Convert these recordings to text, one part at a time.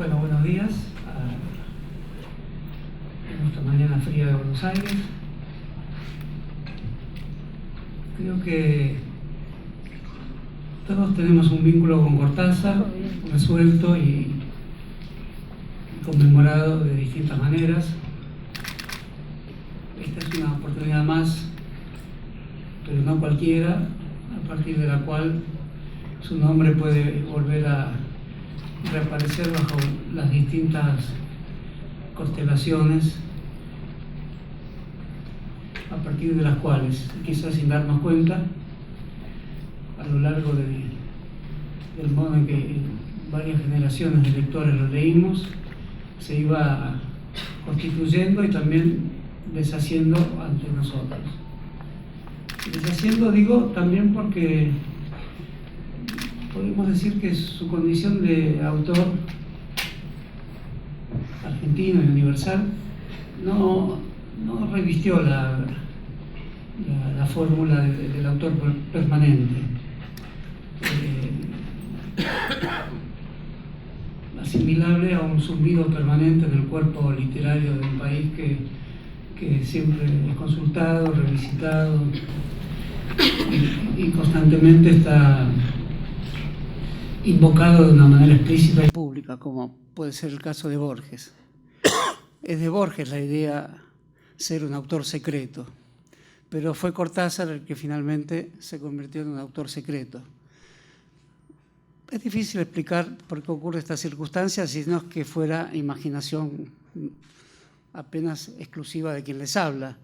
Bueno, buenos días en esta mañana fría de Buenos Aires. Creo que todos tenemos un vínculo con Cortázar, resuelto y conmemorado de distintas maneras. Esta es una oportunidad más, pero no cualquiera, a partir de la cual su nombre puede volver a reaparecer bajo las distintas constelaciones a partir de las cuales, quizás sin darnos cuenta, a lo largo del modo en que varias generaciones de lectores lo leímos, se iba constituyendo y también deshaciendo ante nosotros. Deshaciendo digo también porque podemos decir que su condición de autor argentino y universal no revistió la fórmula del autor permanente. Asimilable a un zumbido permanente del cuerpo literario de un país que siempre es consultado, revisitado y constantemente está invocado de una manera explícita y pública, como puede ser el caso de Borges. Es de Borges la idea ser un autor secreto, pero fue Cortázar el que finalmente se convirtió en un autor secreto. Es difícil explicar por qué ocurre esta circunstancia, si no es que fuera imaginación apenas exclusiva de quien les habla.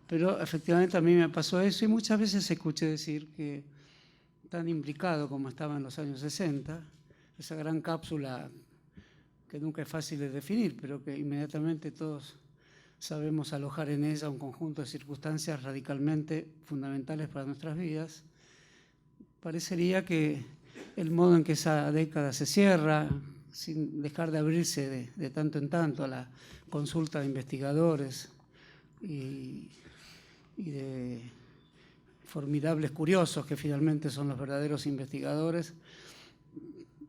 Pero efectivamente a mí me pasó eso y muchas veces escuché decir que tan implicado como estaba en los años 60, esa gran cápsula que nunca es fácil de definir, pero que inmediatamente todos sabemos alojar en ella un conjunto de circunstancias radicalmente fundamentales para nuestras vidas, parecería que el modo en que esa década se cierra, sin dejar de abrirse de tanto en tanto a la consulta de investigadores y de formidables curiosos que finalmente son los verdaderos investigadores,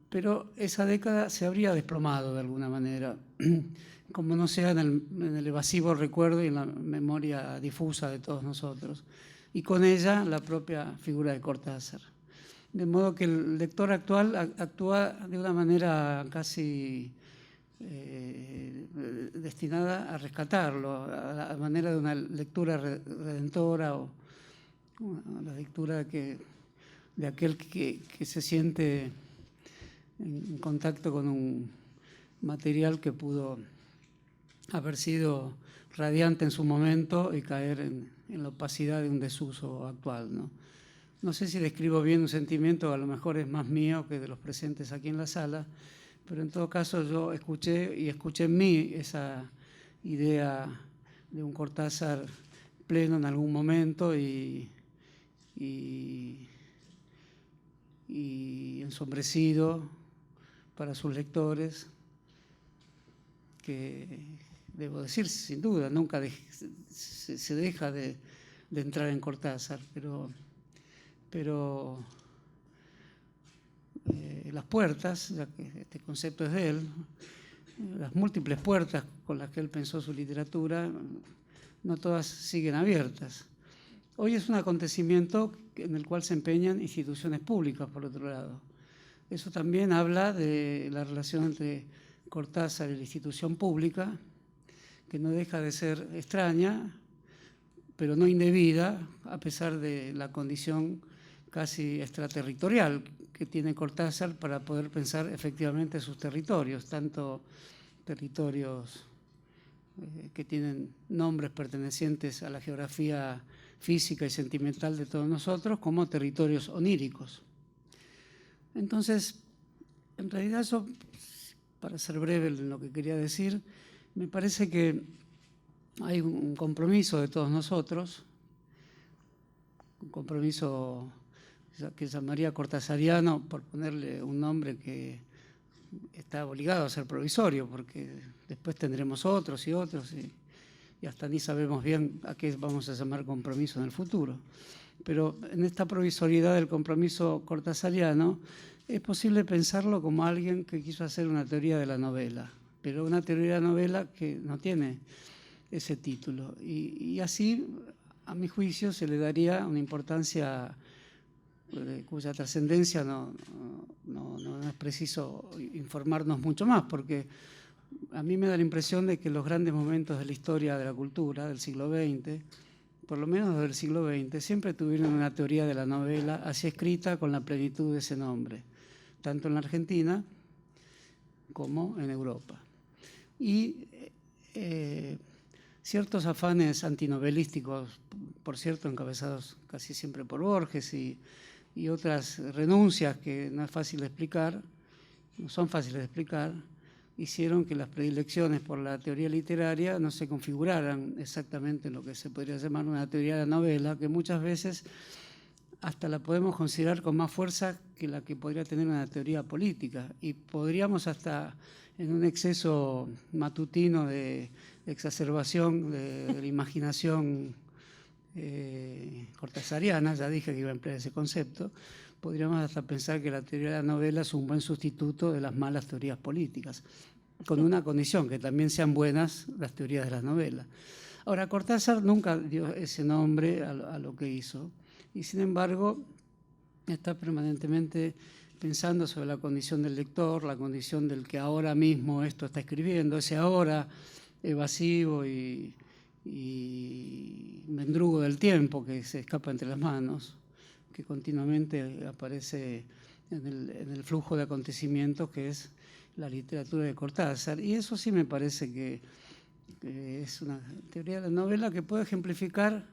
pero esa década se habría desplomado de alguna manera, como no sea en el evasivo recuerdo y en la memoria difusa de todos nosotros, y con ella la propia figura de Cortázar. De modo que el lector actual actúa de una manera casi destinada a rescatarlo, a la manera de una lectura redentora o la lectura de aquel que se siente en contacto con un material que pudo haber sido radiante en su momento y caer en la opacidad de un desuso actual, ¿no? No sé si describo bien un sentimiento, a lo mejor es más mío que de los presentes aquí en la sala, pero en todo caso yo escuché en mí esa idea de un Cortázar pleno en algún momento y ensombrecido para sus lectores, que debo decir, sin duda, nunca se deja de entrar en Cortázar, pero las puertas, ya que este concepto es de él, las múltiples puertas con las que él pensó su literatura, no todas siguen abiertas. Hoy es un acontecimiento en el cual se empeñan instituciones públicas, por otro lado. Eso también habla de la relación entre Cortázar y la institución pública, que no deja de ser extraña, pero no indebida, a pesar de la condición casi extraterritorial que tiene Cortázar para poder pensar efectivamente sus territorios, tanto territorios que tienen nombres pertenecientes a la geografía física y sentimental de todos nosotros, como territorios oníricos. Entonces, en realidad yo, para ser breve en lo que quería decir, me parece que hay un compromiso de todos nosotros, un compromiso que llamaría cortázariano, por ponerle un nombre que está obligado a ser provisorio, porque después tendremos otros y hasta ni sabemos bien a qué vamos a llamar compromiso en el futuro. Pero en esta provisoriedad del compromiso cortázariano es posible pensarlo como alguien que quiso hacer una teoría de la novela, pero una teoría de la novela que no tiene ese título. Y así, a mi juicio, se le daría una importancia cuya trascendencia no es preciso informarnos mucho más, porque a mí me da la impresión de que los grandes momentos de la historia de la cultura del siglo XX, por lo menos del siglo XX, siempre tuvieron una teoría de la novela así escrita con la plenitud de ese nombre, tanto en la Argentina como en Europa. Y ciertos afanes antinovelísticos, por cierto, encabezados casi siempre por Borges, y otras renuncias que no es fácil de explicar, no son fáciles de explicar, hicieron que las predilecciones por la teoría literaria no se configuraran exactamente en lo que se podría llamar una teoría de la novela, que muchas veces hasta la podemos considerar con más fuerza que la que podría tener una teoría política. Y podríamos hasta, en un exceso matutino de exacerbación de la imaginación cortasariana, ya dije que iba a emplear ese concepto, podríamos hasta pensar que la teoría de la novela es un buen sustituto de las malas teorías políticas, con una condición, que también sean buenas las teorías de la novela. Ahora, Cortázar nunca dio ese nombre a lo que hizo, y sin embargo está permanentemente pensando sobre la condición del lector, la condición del que ahora mismo esto está escribiendo, ese ahora evasivo y mendrugo del tiempo que se escapa entre las manos, que continuamente aparece en el flujo de acontecimientos que es la literatura de Cortázar. Y eso sí me parece que es una teoría de la novela que puedo ejemplificar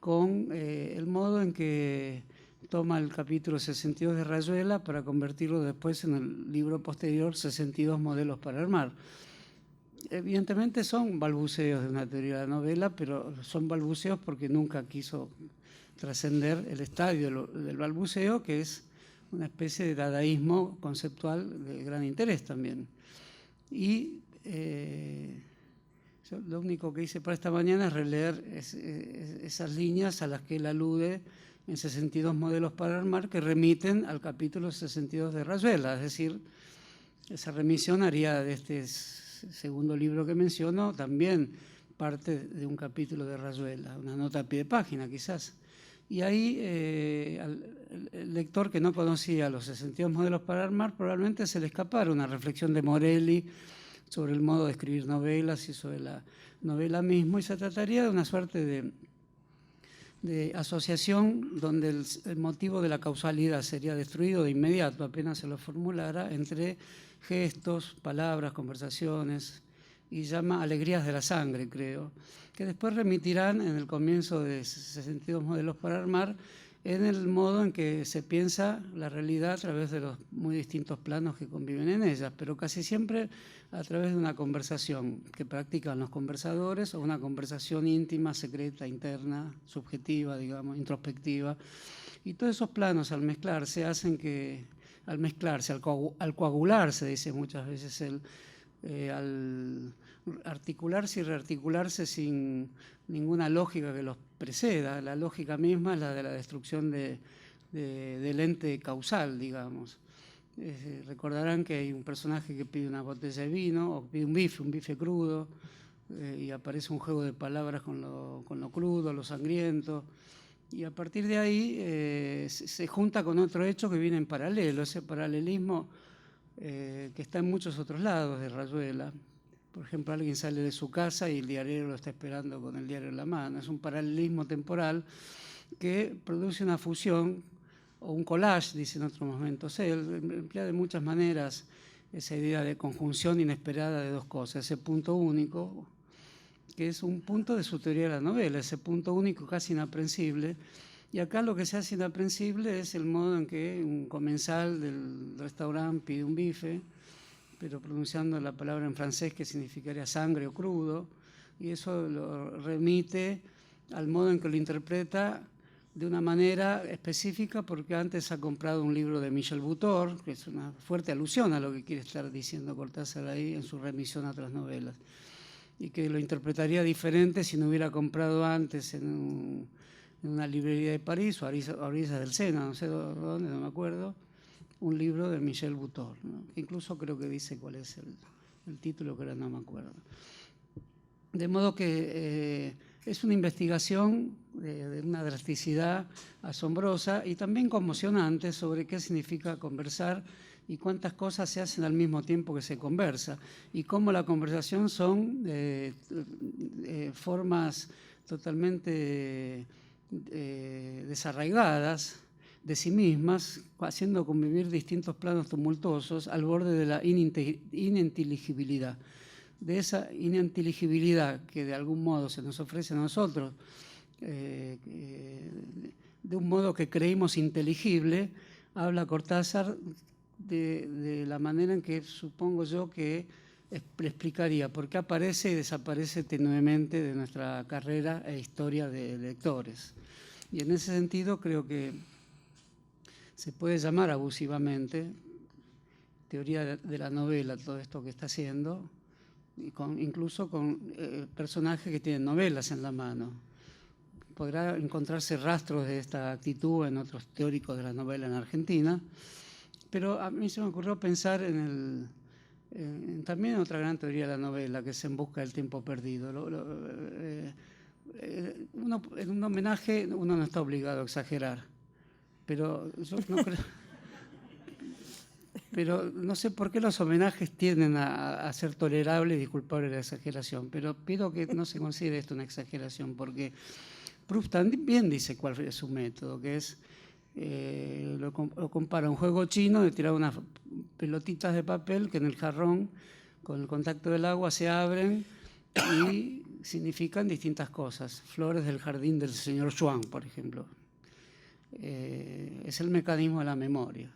con el modo en que toma el capítulo 62 de Rayuela para convertirlo después en el libro posterior 62 modelos para armar. Evidentemente son balbuceos de una teoría de la novela, pero son balbuceos porque nunca quiso trascender el estadio del balbuceo, que es una especie de dadaísmo conceptual de gran interés también. Y yo lo único que hice para esta mañana es releer esas líneas a las que él alude en 62 modelos para armar, que remiten al capítulo 62 de Rayuela. Es decir, esa remisión haría de este segundo libro que menciono también parte de un capítulo de Rayuela, una nota a pie de página quizás. Y ahí el lector que no conocía los 62 modelos para armar probablemente se le escapara una reflexión de Morelli sobre el modo de escribir novelas y sobre la novela mismo, y se trataría de una suerte de asociación donde el motivo de la causalidad sería destruido de inmediato, apenas se lo formulara, entre gestos, palabras, conversaciones, y llama alegrías de la sangre, creo, que después remitirán en el comienzo de 62 modelos para armar en el modo en que se piensa la realidad a través de los muy distintos planos que conviven en ella, pero casi siempre a través de una conversación que practican los conversadores, o una conversación íntima, secreta, interna, subjetiva, digamos, introspectiva. Y todos esos planos al mezclarse hacen que, al coagularse, dice muchas veces él, al articularse y rearticularse sin ninguna lógica que los preceda. La lógica misma es la de la destrucción del ente causal, digamos. Recordarán que hay un personaje que pide una botella de vino, o pide un bife crudo, y aparece un juego de palabras con lo crudo, lo sangriento, y a partir de ahí se junta con otro hecho que viene en paralelo, ese paralelismo que está en muchos otros lados de Rayuela. Por ejemplo, alguien sale de su casa y el diario lo está esperando con el diario en la mano. Es un paralelismo temporal que produce una fusión o un collage, dice en otros momentos. Él emplea de muchas maneras esa idea de conjunción inesperada de dos cosas, ese punto único, que es un punto de su teoría de la novela, ese punto único casi inaprensible. Y acá lo que se hace inaprensible es el modo en que un comensal del restaurante pide un bife, pero pronunciando la palabra en francés que significaría sangre o crudo, y eso lo remite al modo en que lo interpreta de una manera específica, porque antes ha comprado un libro de Michel Butor, que es una fuerte alusión a lo que quiere estar diciendo Cortázar ahí en su remisión a otras novelas, y que lo interpretaría diferente si no hubiera comprado antes en una librería de París o a orillas del Sena, no sé dónde, no me acuerdo, un libro de Michel Butor, ¿no? Incluso creo que dice cuál es el título, que ahora no me acuerdo. De modo que es una investigación de una drasticidad asombrosa y también conmocionante sobre qué significa conversar y cuántas cosas se hacen al mismo tiempo que se conversa, y cómo la conversación son formas totalmente desarraigadas de sí mismas, haciendo convivir distintos planos tumultuosos al borde de la ininteligibilidad. De esa ininteligibilidad que de algún modo se nos ofrece a nosotros, de un modo que creímos inteligible, habla Cortázar de la manera en que supongo yo que explicaría por qué aparece y desaparece tenuemente de nuestra carrera e historia de lectores. Y en ese sentido creo que se puede llamar abusivamente teoría de la novela todo esto que está haciendo, y incluso con personajes que tienen novelas en la mano. Podrá encontrarse rastros de esta actitud en otros teóricos de la novela en Argentina, pero a mí se me ocurrió pensar también en otra gran teoría de la novela, que es En busca del tiempo perdido. En un homenaje uno no está obligado a exagerar, pero yo no creo... Pero no sé por qué los homenajes tienden a ser tolerables y disculpables de la exageración, pero pido que no se considere esto una exageración, porque Proust también dice cuál es su método, que es, lo compara a un juego chino de tirar unas pelotitas de papel que en el jarrón, con el contacto del agua, se abren y significan distintas cosas. Flores del jardín del señor Zhuang, por ejemplo. Es el mecanismo de la memoria.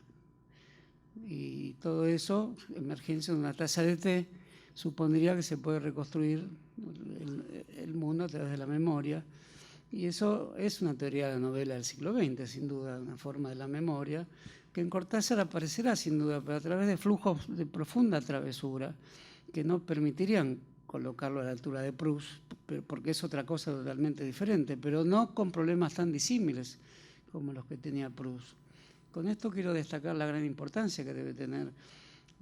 Y todo eso, emergencia de una taza de té, supondría que se puede reconstruir el mundo a través de la memoria. Y eso es una teoría de la novela del siglo XX, sin duda, una forma de la memoria, que en Cortázar aparecerá sin duda, pero a través de flujos de profunda travesura, que no permitirían colocarlo a la altura de Proust, porque es otra cosa totalmente diferente, pero no con problemas tan disímiles como los que tenía Proust. Con esto quiero destacar la gran importancia que debe tener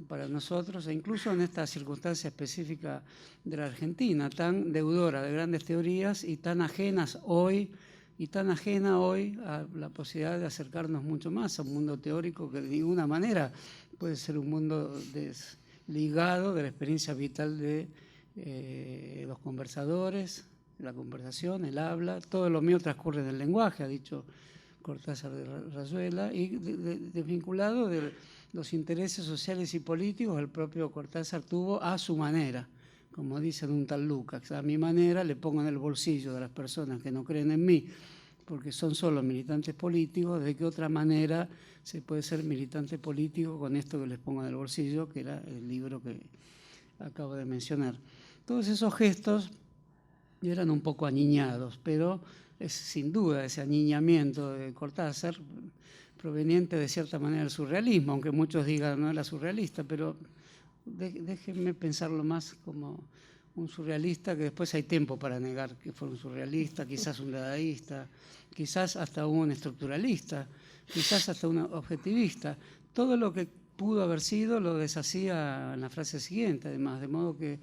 para nosotros, e incluso en esta circunstancia específica de la Argentina, tan deudora de grandes teorías y tan ajenas hoy, y tan ajena hoy a la posibilidad de acercarnos mucho más a un mundo teórico que de ninguna manera puede ser un mundo desligado de la experiencia vital de los conversadores, la conversación, el habla. Todo lo mío transcurre en el lenguaje, ha dicho Cortázar de Rayuela, y desvinculado de los intereses sociales y políticos el propio Cortázar tuvo a su manera, como dice en un tal Lucas. A mi manera le pongo en el bolsillo de las personas que no creen en mí, porque son solo militantes políticos. ¿De qué otra manera se puede ser militante político con esto que les pongo en el bolsillo, que era el libro que acabo de mencionar? Todos esos gestos eran un poco aniñados, pero es sin duda ese aniñamiento de Cortázar proveniente de cierta manera del surrealismo, aunque muchos digan no era surrealista, pero déjenme pensarlo más como un surrealista, que después hay tiempo para negar que fue un surrealista, quizás un dadaísta, quizás hasta un estructuralista, quizás hasta un objetivista. Todo lo que pudo haber sido lo deshacía en la frase siguiente, además, de modo que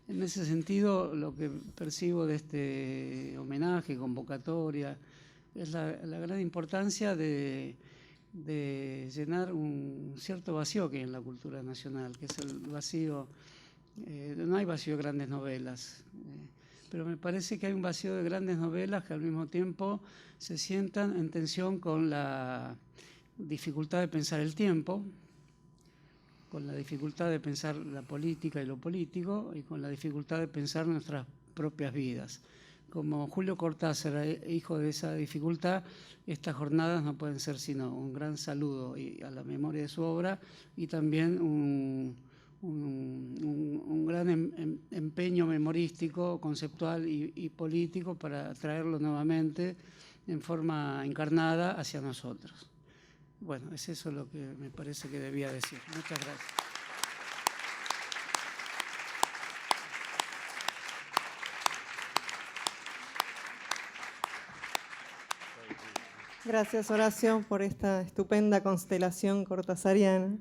en ese sentido lo que percibo de este homenaje, convocatoria, es la gran importancia de llenar un cierto vacío que hay en la cultura nacional, que es el vacío. No hay vacío de grandes novelas, pero me parece que hay un vacío de grandes novelas que al mismo tiempo se sientan en tensión con la dificultad de pensar el tiempo, con la dificultad de pensar la política y lo político, y con la dificultad de pensar nuestras propias vidas. Como Julio Cortázar, hijo de esa dificultad, estas jornadas no pueden ser sino un gran saludo a la memoria de su obra, y también un gran empeño memorístico, conceptual y político para traerlo nuevamente en forma encarnada hacia nosotros. Bueno, es eso lo que me parece que debía decir. Muchas gracias. Gracias, Horacio, por esta estupenda constelación cortasariana.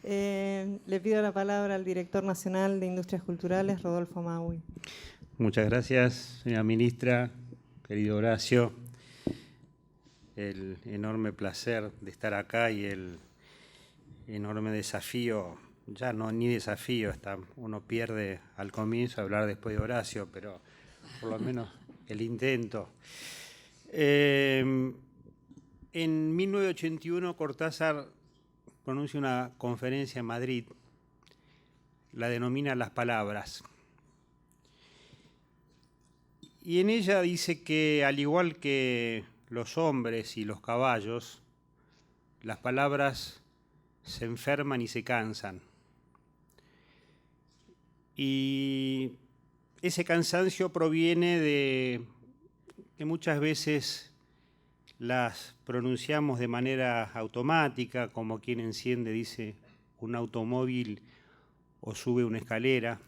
Le pido la palabra al director nacional de Industrias Culturales, Rodolfo Maui. Muchas gracias, señora ministra, querido Horacio. El enorme placer de estar acá y el enorme desafío, ya no ni desafío, hasta uno pierde al comienzo hablar después de Horacio, pero por lo menos el intento. En 1981 Cortázar pronuncia una conferencia en Madrid, la denomina Las Palabras. Y en ella dice que, al igual que los hombres y los caballos, las palabras se enferman y se cansan. Y ese cansancio proviene de que muchas veces las pronunciamos de manera automática, como quien enciende, dice, un automóvil o sube una escalera.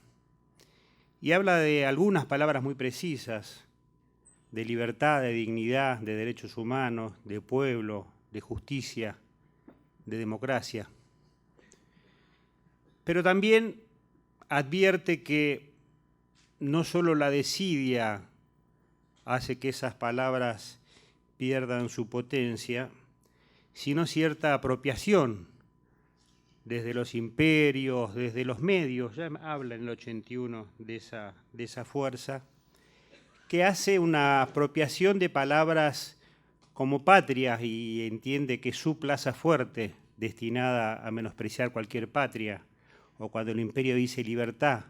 Y habla de algunas palabras muy precisas, de libertad, de dignidad, de derechos humanos, de pueblo, de justicia, de democracia. Pero también advierte que no solo la desidia hace que esas palabras pierdan su potencia, sino cierta apropiación desde los imperios, desde los medios, ya habla en el 81 de esa fuerza, que hace una apropiación de palabras como patria y entiende que su plaza fuerte, destinada a menospreciar cualquier patria, o cuando el imperio dice libertad,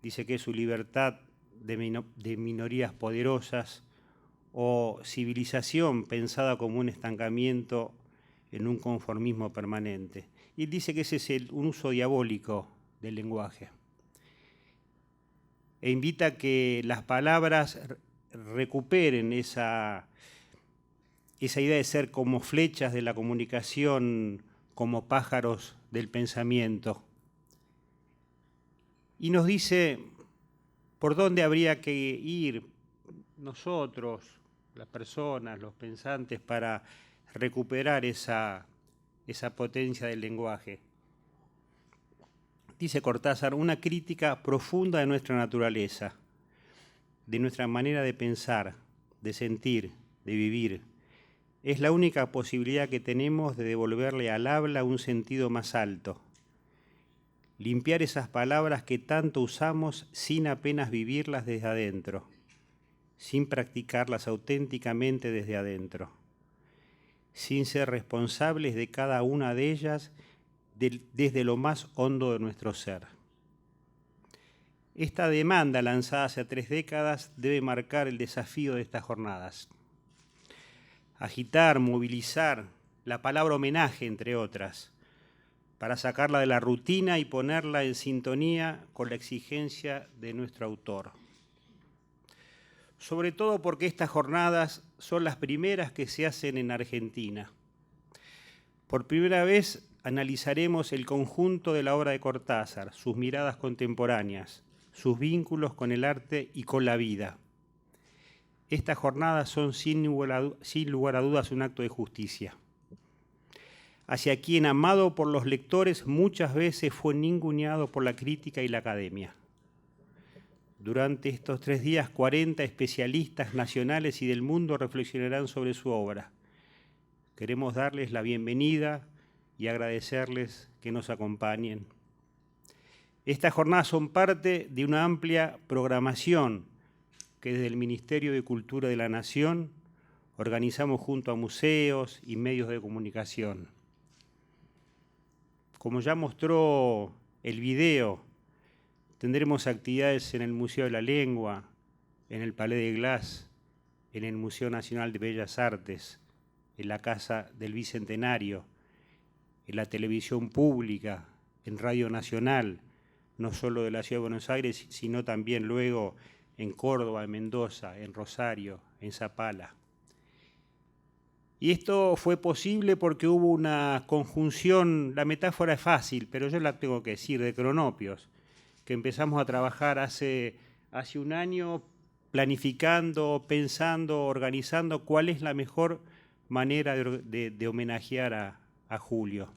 dice que es su libertad de minorías poderosas, o civilización pensada como un estancamiento en un conformismo permanente. Y dice que ese es un uso diabólico del lenguaje. E invita a que las palabras recuperen esa idea de ser como flechas de la comunicación, como pájaros del pensamiento. Y nos dice por dónde habría que ir nosotros, las personas, los pensantes, para recuperar esa potencia del lenguaje. Dice Cortázar, una crítica profunda de nuestra naturaleza, de nuestra manera de pensar, de sentir, de vivir. Es la única posibilidad que tenemos de devolverle al habla un sentido más alto. Limpiar esas palabras que tanto usamos sin apenas vivirlas desde adentro, sin practicarlas auténticamente desde adentro, sin ser responsables de cada una de ellas desde lo más hondo de nuestro ser. Esta demanda lanzada hace 3 décadas debe marcar el desafío de estas jornadas. Agitar, movilizar, la palabra homenaje, entre otras, para sacarla de la rutina y ponerla en sintonía con la exigencia de nuestro autor. Sobre todo porque estas jornadas son las primeras que se hacen en Argentina. Por primera vez analizaremos el conjunto de la obra de Cortázar, sus miradas contemporáneas, sus vínculos con el arte y con la vida. Estas jornadas son sin lugar a dudas un acto de justicia. Hacia quien, amado por los lectores, muchas veces fue ninguneado por la crítica y la academia. Durante estos 3 días, 40 especialistas nacionales y del mundo reflexionarán sobre su obra. Queremos darles la bienvenida y agradecerles que nos acompañen. Estas jornadas son parte de una amplia programación que desde el Ministerio de Cultura de la Nación organizamos junto a museos y medios de comunicación. Como ya mostró el video, tendremos actividades en el Museo de la Lengua, en el Palais de Glace, en el Museo Nacional de Bellas Artes, en la Casa del Bicentenario, en la televisión pública, en Radio Nacional, no solo de la Ciudad de Buenos Aires, sino también luego en Córdoba, en Mendoza, en Rosario, en Zapala. Y esto fue posible porque hubo una conjunción, la metáfora es fácil, pero yo la tengo que decir, de cronopios, que empezamos a trabajar hace 1 año planificando, pensando, organizando cuál es la mejor manera de homenajear a Julio.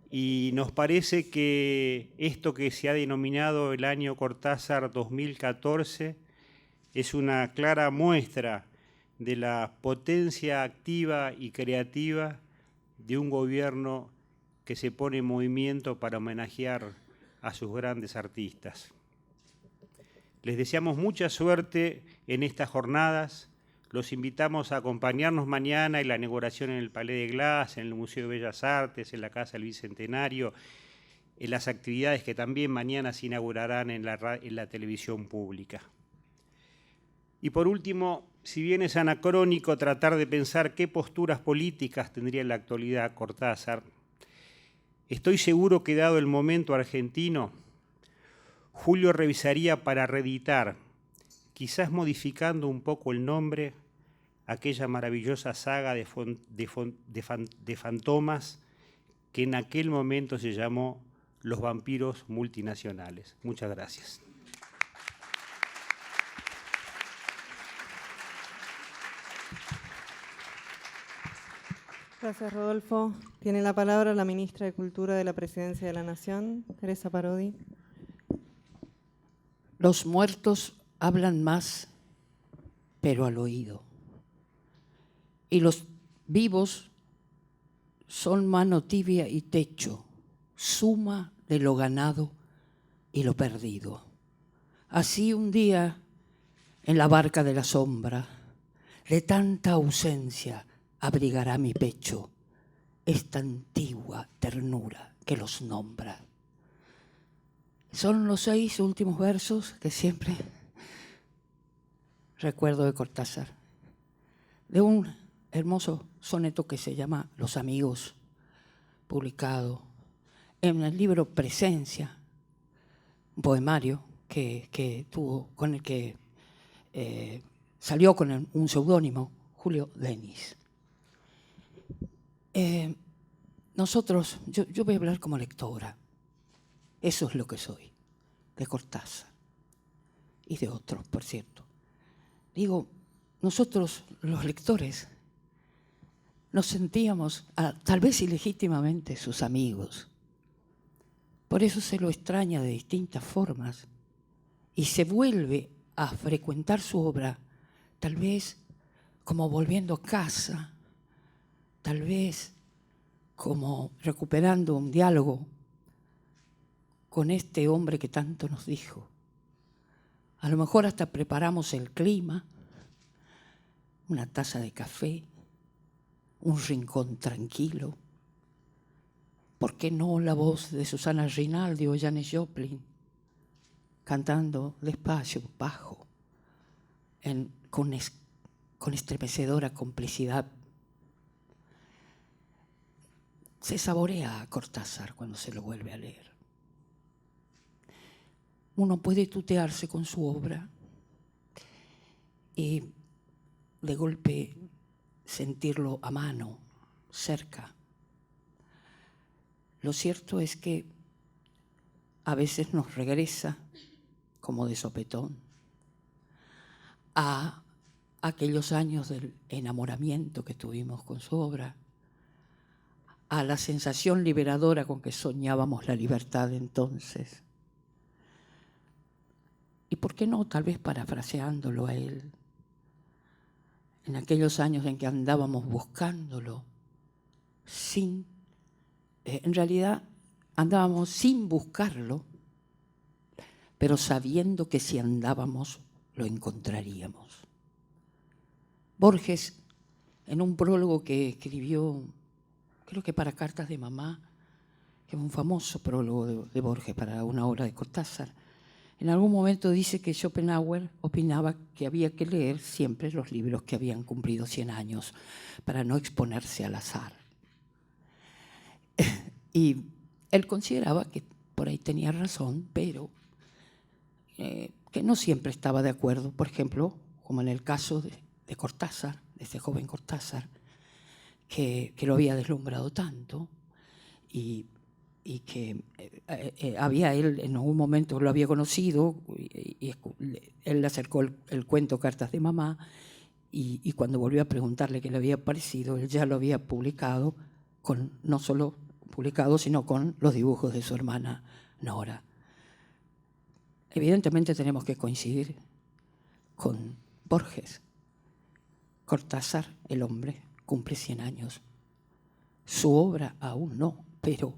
Y nos parece que esto que se ha denominado el año Cortázar 2014 es una clara muestra de la potencia activa y creativa de un gobierno que se pone en movimiento para homenajear a sus grandes artistas. Les deseamos mucha suerte en estas jornadas. Los invitamos a acompañarnos mañana en la inauguración en el Palais de Glace, en el Museo de Bellas Artes, en la Casa del Bicentenario, en las actividades que también mañana se inaugurarán en la televisión pública. Y por último, si bien es anacrónico tratar de pensar qué posturas políticas tendría en la actualidad Cortázar, estoy seguro que dado el momento argentino, Julio revisaría para reeditar, quizás modificando un poco el nombre, aquella maravillosa saga de fantomas que en aquel momento se llamó Los vampiros multinacionales. Muchas gracias. Gracias, Rodolfo. Tiene la palabra la ministra de Cultura de la Presidencia de la Nación, Teresa Parodi. Los muertos hablan más, pero al oído. Y los vivos son mano tibia y techo, suma de lo ganado y lo perdido. Así un día, en la barca de la sombra, de tanta ausencia, abrigará mi pecho esta antigua ternura que los nombra. Son los 6 últimos versos que siempre recuerdo de Cortázar, de un hermoso soneto que se llama Los Amigos, publicado en el libro Presencia, un poemario que tuvo, con el que salió con un seudónimo, Julio Denis. Nosotros, yo voy a hablar como lectora, eso es lo que soy, de Cortázar y de otros, por cierto. Digo, nosotros los lectores nos sentíamos, tal vez ilegítimamente, sus amigos. Por eso se lo extraña de distintas formas y se vuelve a frecuentar su obra, tal vez como volviendo a casa, tal vez como recuperando un diálogo con este hombre que tanto nos dijo. A lo mejor hasta preparamos el clima, una taza de café, un rincón tranquilo. ¿Por qué no la voz de Susana Rinaldi o Janis Joplin cantando despacio, bajo, con estremecedora complicidad? Se saborea a Cortázar cuando se lo vuelve a leer. Uno puede tutearse con su obra y de golpe sentirlo a mano, cerca. Lo cierto es que a veces nos regresa, como de sopetón, a aquellos años del enamoramiento que tuvimos con su obra, a la sensación liberadora con que soñábamos la libertad entonces. Y por qué no, tal vez parafraseándolo a él, en aquellos años en que andábamos buscándolo, en realidad andábamos sin buscarlo, pero sabiendo que si andábamos lo encontraríamos. Borges, en un prólogo que escribió, creo que para Cartas de Mamá, que es un famoso prólogo de Borges para una obra de Cortázar, en algún momento dice que Schopenhauer opinaba que había que leer siempre los libros que habían cumplido 100 años para no exponerse al azar. Y él consideraba que por ahí tenía razón, pero que no siempre estaba de acuerdo. Por ejemplo, como en el caso de Cortázar, de este joven Cortázar, que lo había deslumbrado tanto y que él en algún momento lo había conocido y él le acercó el cuento Cartas de Mamá y cuando volvió a preguntarle qué le había parecido, él ya lo había publicado, no solo publicado, sino con los dibujos de su hermana Nora. Evidentemente tenemos que coincidir con Borges. Cortázar, el hombre, cumple 100 años. Su obra aún no, pero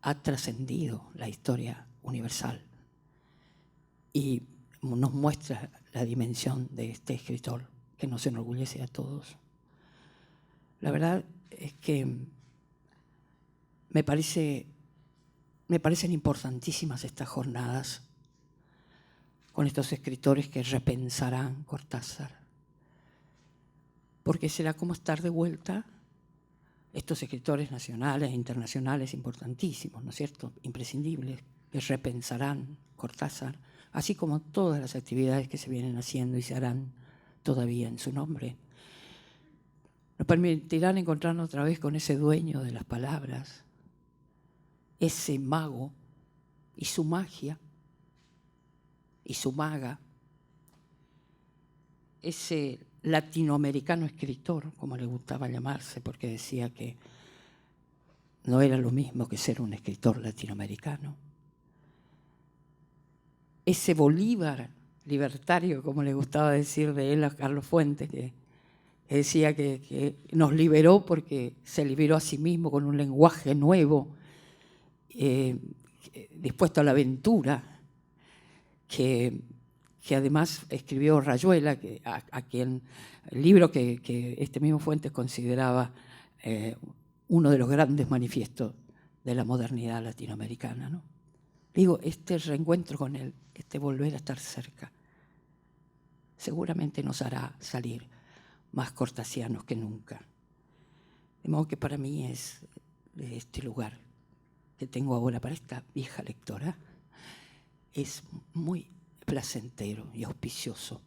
ha trascendido la historia universal y nos muestra la dimensión de este escritor que nos enorgullece a todos. La verdad es que me parecen importantísimas estas jornadas con estos escritores que repensarán Cortázar, porque será como estar de vuelta estos escritores nacionales e internacionales importantísimos, ¿no es cierto?, imprescindibles, que repensarán Cortázar, así como todas las actividades que se vienen haciendo y se harán todavía en su nombre. Nos permitirán encontrarnos otra vez con ese dueño de las palabras, ese mago y su magia y su maga, ese latinoamericano escritor, como le gustaba llamarse, porque decía que no era lo mismo que ser un escritor latinoamericano. Ese Bolívar libertario, como le gustaba decir de él a Carlos Fuentes, que decía que nos liberó porque se liberó a sí mismo con un lenguaje nuevo, dispuesto a la aventura, que además escribió Rayuela, a quien el libro que este mismo Fuentes consideraba uno de los grandes manifiestos de la modernidad latinoamericana, ¿no? Digo, este reencuentro con él, este volver a estar cerca, seguramente nos hará salir más cortasianos que nunca. De modo que para mí es de este lugar que tengo ahora para esta vieja lectora, es muy placentero y auspicioso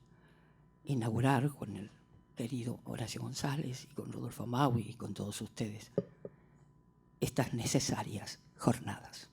inaugurar con el querido Horacio González y con Rodolfo Maui y con todos ustedes estas necesarias jornadas.